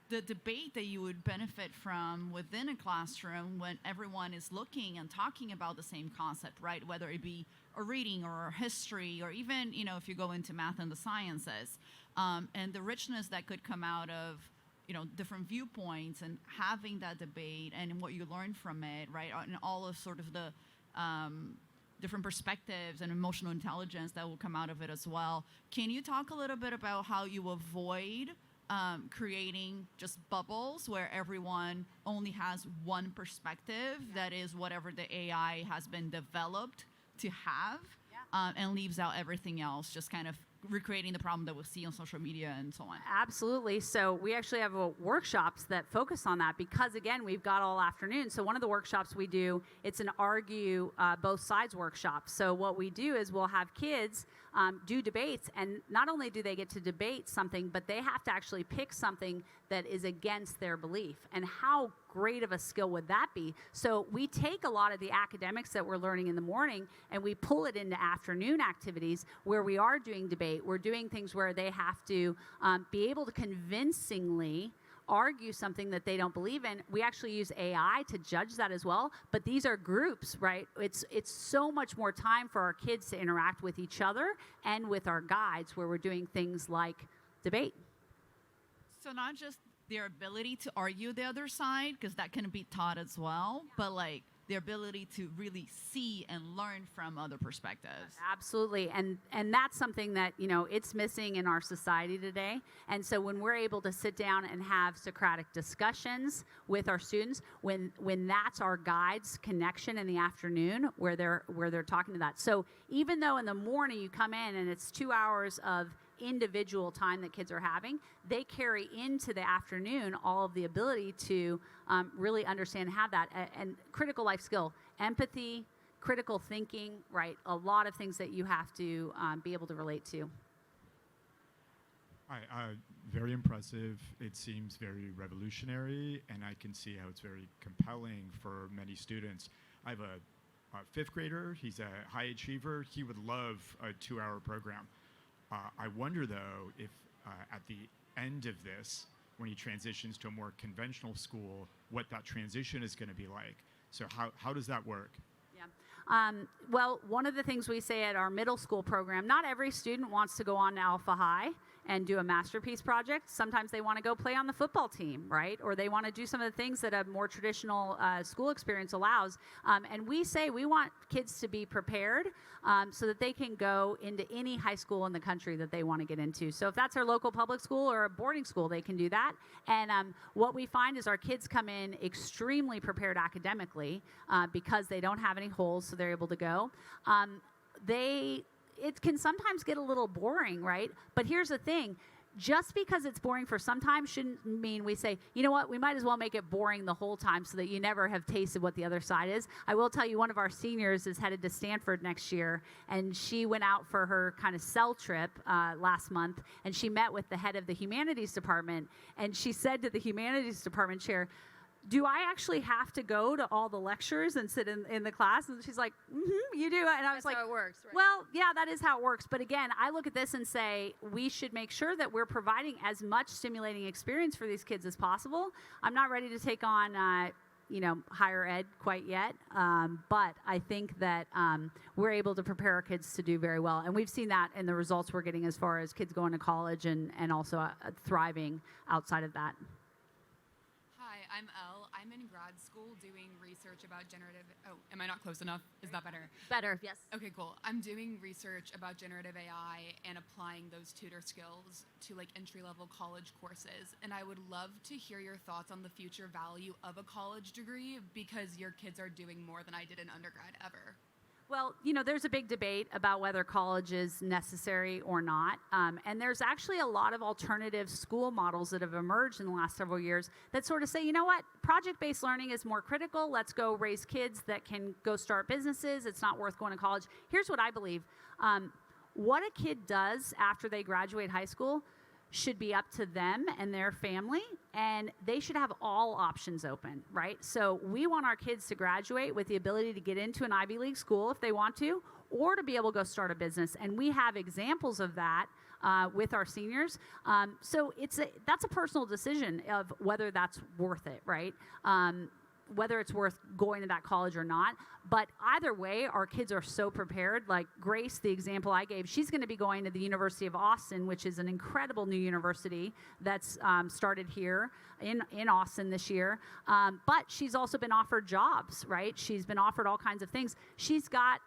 the debate that you would benefit from within a classroom when everyone is looking and talking about the same concept, right? Whether it be a reading or a history, or even, if you go into math and the sciences, and the richness that could come out of, different viewpoints and having that debate and what you learn from it, right? And all of sort of the different perspectives and emotional intelligence that will come out of it as well. Can you talk a little bit about how you avoid creating just bubbles where everyone only has one perspective that is whatever the AI has been developed to have, and leaves out everything else, just kind of recreating the problem that we see on social media and so on? Absolutely. So we actually have workshops that focus on that because, again, we've got all afternoon. So one of the workshops we do, it's an argue both sides workshop. So what we do is we'll have kids do debates, and not only do they get to debate something, but they have to actually pick something that is against their belief. And how great of a skill would that be? So we take a lot of the academics that we're learning in the morning and we pull it into afternoon activities where we are doing debate. We're doing things where they have to be able to convincingly argue something that they don't believe in. We actually use AI to judge that as well, but these are groups, right? It's so much more time for our kids to interact with each other and with our guides where we're doing things like debate. So not just their ability to argue the other side, because that can be taught as well, but like their ability to really see and learn from other perspectives. Absolutely. And that's something that, it's missing in our society today. And so when we're able to sit down and have Socratic discussions with our students, when that's our guides connection in the afternoon where they're talking to that. So even though in the morning you come in and it's 2 hours of individual time that kids are having, they carry into the afternoon all of the ability to really understand and have that. And critical life skill, empathy, critical thinking, right? A lot of things that you have to be able to relate to. Very impressive. It seems very revolutionary, and I can see how it's very compelling for many students. I have a 5th grader. He's a high achiever. He would love a 2-hour program. I wonder, though, if at the end of this, when he transitions to a more conventional school, what that transition is going to be like. So how does that work? Well, one of the things we say at our middle school program, not every student wants to go on to Alpha High and do a masterpiece project. Sometimes they want to go play on the football team, right? Or they want to do some of the things that a more traditional school experience allows. And we say we want kids to be prepared so that they can go into any high school in the country that they want to get into. So if that's our local public school or a boarding school, they can do that. And what we find is our kids come in extremely prepared academically because they don't have any holes, so they're able to go. It can sometimes get a little boring, right? But here's the thing. Just because it's boring for some time shouldn't mean we say, you know what, we might as well make it boring the whole time so that you never have tasted what the other side is. I will tell you, one of our seniors is headed to Stanford next year, and she went out for her kind of cell trip last month, and she met with the head of the humanities department, and she said to the humanities department chair, do I actually have to go to all the lectures and sit in the class? And she's like, you do. And I was like, how it works, right? Well, yeah, that is how it works. But again, I look at this and say, we should make sure that we're providing as much stimulating experience for these kids as possible. I'm not ready to take on, higher ed quite yet. But I think that we're able to prepare our kids to do very well. And we've seen that in the results we're getting as far as kids going to college and also thriving outside of that. Hi, I'm Elle. I'm in grad school doing research about generative... Oh, am I not close enough? Is that better? Better, yes. Okay, cool. I'm doing research about generative AI and applying those tutor skills to like entry-level college courses. And I would love to hear your thoughts on the future value of a college degree because your kids are doing more than I did in undergrad ever. Well, there's a big debate about whether college is necessary or not. And there's actually a lot of alternative school models that have emerged in the last several years that sort of say, you know what, project-based learning is more critical. Let's go raise kids that can go start businesses. It's not worth going to college. Here's what I believe. What a kid does after they graduate high school should be up to them and their family, and they should have all options open, right? So we want our kids to graduate with the ability to get into an Ivy League school if they want to, or to be able to go start a business. And we have examples of that with our seniors. So that's a personal decision of whether that's worth it, right? Whether it's worth going to that college or not. But either way, our kids are so prepared. Like Grace, the example I gave, she's going to be going to the University of Austin, which is an incredible new university that's started here in Austin this year. But she's also been offered jobs, right? She's been offered all kinds of things. She's got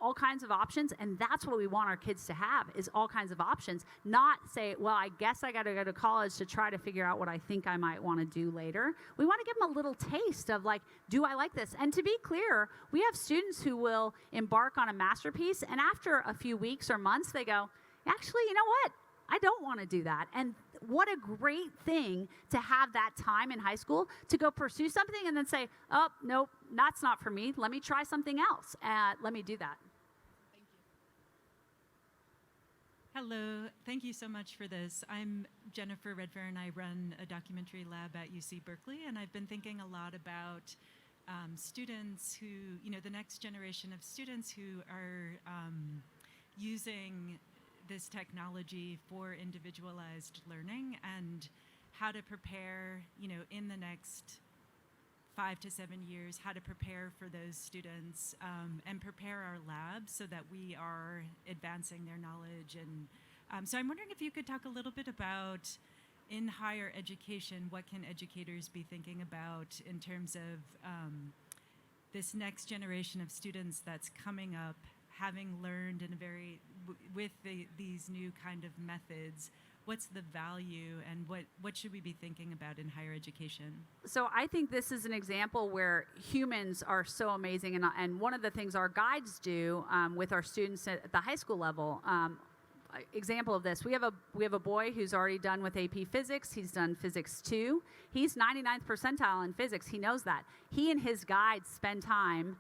all kinds of options, and that's what we want our kids to have, is all kinds of options. Not say, well, I guess I got to go to college to try to figure out what I think I might want to do later. We want to give them a little taste of like, do I like this? And to be clear, we have students who will embark on a masterpiece, and after a few weeks or months, they go, actually, you know what? I don't want to do that. And what a great thing to have that time in high school to go pursue something and then say, oh, nope, that's not for me. Let me try something else. Let me do that. Hello, thank you so much for this. I'm Jennifer Redfern. I run a documentary lab at UC Berkeley, and I've been thinking a lot about students who, the next generation of students who are using this technology for individualized learning, and how to prepare, in the next 5 to 7 years, how to prepare for those students and prepare our labs so that we are advancing their knowledge. And so I'm wondering if you could talk a little bit about, in higher education, what can educators be thinking about in terms of this next generation of students that's coming up, having learned in a with these new kind of methods. What's the value, and what should we be thinking about in higher education? So I think this is an example where humans are so amazing, and one of the things our guides do with our students at the high school level. Example of this, we have a boy who's already done with AP Physics. He's done Physics 2. He's 99th percentile in physics. He knows that. He and his guides spend time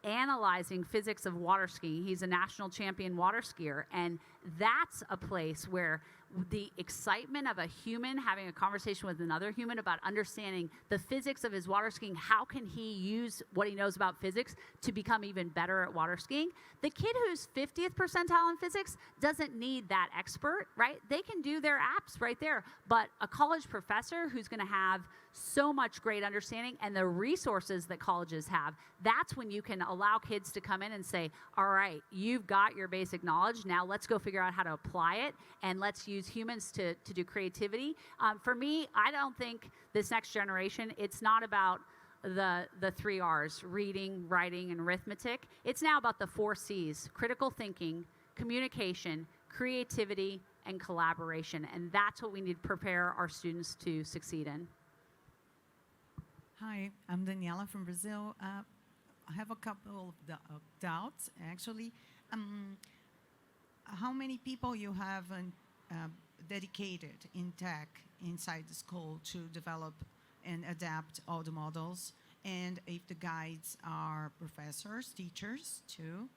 analyzing physics of water skiing. He's a national champion water skier, and that's a place where the excitement of a human having a conversation with another human about understanding the physics of his water skiing, how can he use what he knows about physics to become even better at water skiing? The kid who's 50th percentile in physics doesn't need that expert, right? They can do their apps right there. But a college professor who's going to have so much great understanding and the resources that colleges have, that's when you can allow kids to come in and say, all right, you've got your basic knowledge, now let's go figure out how to apply it, and let's use humans to do creativity. For me, I don't think this next generation, it's not about the 3 R's, reading, writing, and arithmetic. It's now about the 4 C's, critical thinking, communication, creativity, and collaboration. And that's what we need to prepare our students to succeed in. Hi, I'm Daniela from Brazil. I have a couple of doubts, actually. How many people you have dedicated in tech inside the school to develop and adapt all the models? And if the guides are professors, teachers too?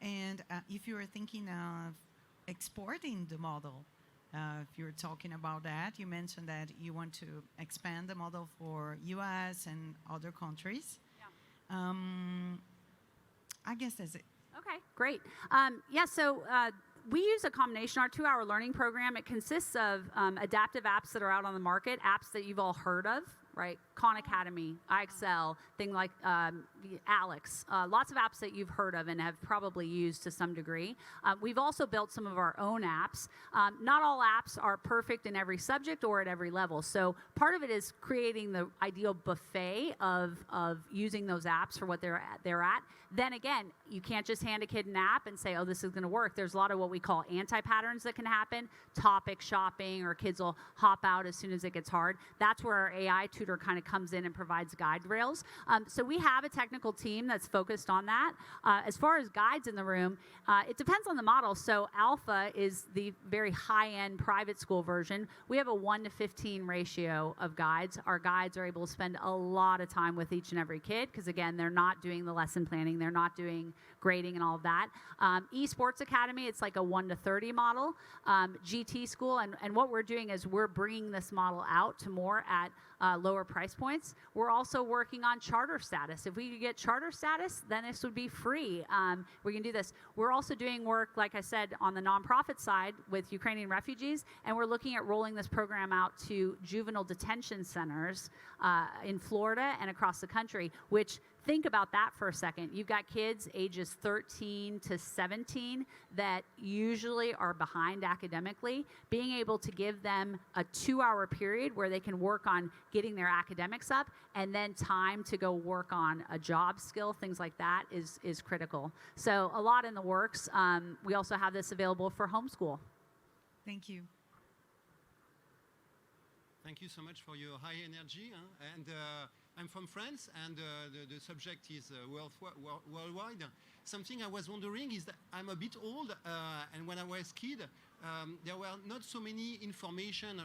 And if you are thinking of exporting the model, if you're talking about that, you mentioned that you want to expand the model for US and other countries. Yeah. I guess that's it. Okay, great. So we use a combination, our 2-hour learning program. It consists of adaptive apps that are out on the market, apps that you've all heard of, right? Khan Academy, iExcel, thing like Alex, lots of apps that you've heard of and have probably used to some degree. We've also built some of our own apps. Not all apps are perfect in every subject or at every level. So part of it is creating the ideal buffet of using those apps for what they're at. Then again, you can't just hand a kid an app and say, oh, this is going to work. There's a lot of what we call anti-patterns that can happen, topic shopping, or kids will hop out as soon as it gets hard. That's where our AI tutor kind of comes in and provides guide rails. So we have a technical team that's focused on that. As far as guides in the room, it depends on the model. So Alpha is the very high-end private school version. We have a 1:15 ratio of guides. Our guides are able to spend a lot of time with each and every kid because, again, they're not doing the lesson planning. They're not doing grading and all of that. Esports Academy, it's like a 1:30 model. GT School, and what we're doing is we're bringing this model out to more at lower price points. We're also working on charter status. If we could get charter status, then this would be free. We can do this. We're also doing work, like I said, on the nonprofit side with Ukrainian refugees, and we're looking at rolling this program out to juvenile detention centers in Florida and across the country, which, think about that for a second. You've got kids ages 13 to 17 that usually are behind academically. Being able to give them a 2-hour period where they can work on getting their academics up and then time to go work on a job skill, things like that is critical. So a lot in the works. We also have this available for homeschool. Thank you. Thank you so much for your high energy. And I'm from France, and the subject is worldwide. Something I was wondering is that I'm a bit old, and when I was a kid, there were not so many information,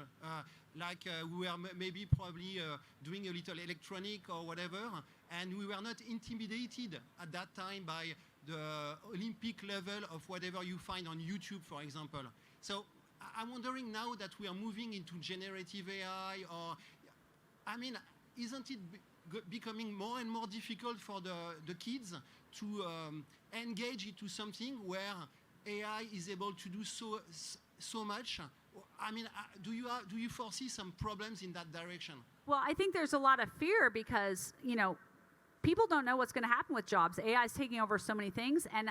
like we were maybe probably doing a little electronic or whatever, and we were not intimidated at that time by the Olympic level of whatever you find on YouTube, for example. So I'm wondering now that we are moving into generative AI, or, I mean, isn't it becoming more and more difficult for the kids to engage into something where AI is able to do so much? I mean, do you foresee some problems in that direction? Well, I think there's a lot of fear because, people don't know what's going to happen with jobs. AI is taking over so many things, and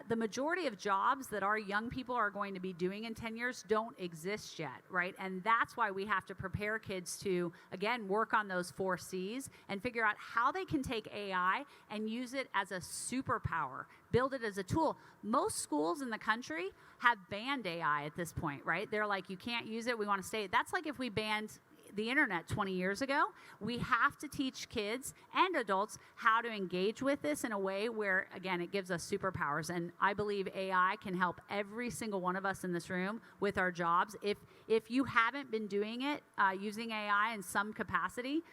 the majority of jobs that our young people are going to be doing in 10 years don't exist yet, right? And that's why we have to prepare kids to, again, work on those 4 C's and figure out how they can take AI and use it as a superpower, build it as a tool. Most schools in the country have banned AI at this point, right? They're like, you can't use it, we want to stay. That's like if we banned the internet 20 years ago. We have to teach kids and adults how to engage with this in a way where, again, it gives us superpowers. And I believe AI can help every single one of us in this room with our jobs. If you haven't been doing it, using AI in some capacity,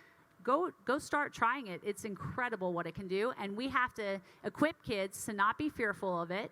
go start trying it. It's incredible what it can do, and we have to equip kids to not be fearful of it,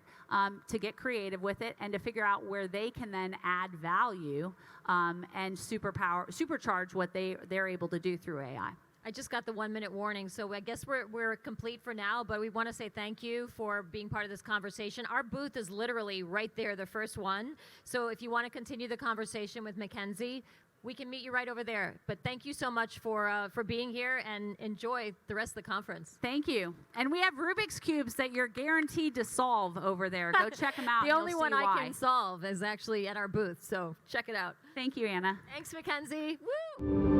to get creative with it, and to figure out where they can then add value and supercharge what they're able to do through AI. I just got the 1-minute warning, so I guess we're complete for now, but we want to say thank you for being part of this conversation. Our booth is literally right there, the first one. So if you want to continue the conversation with MacKenzie, we can meet you right over there. But thank you so much for being here, and enjoy the rest of the conference. Thank you. And we have Rubik's Cubes that you're guaranteed to solve over there. Go check them out. The only one I can solve is actually at our booth, so check it out. Thank you, Anna. Thanks, MacKenzie. Woo!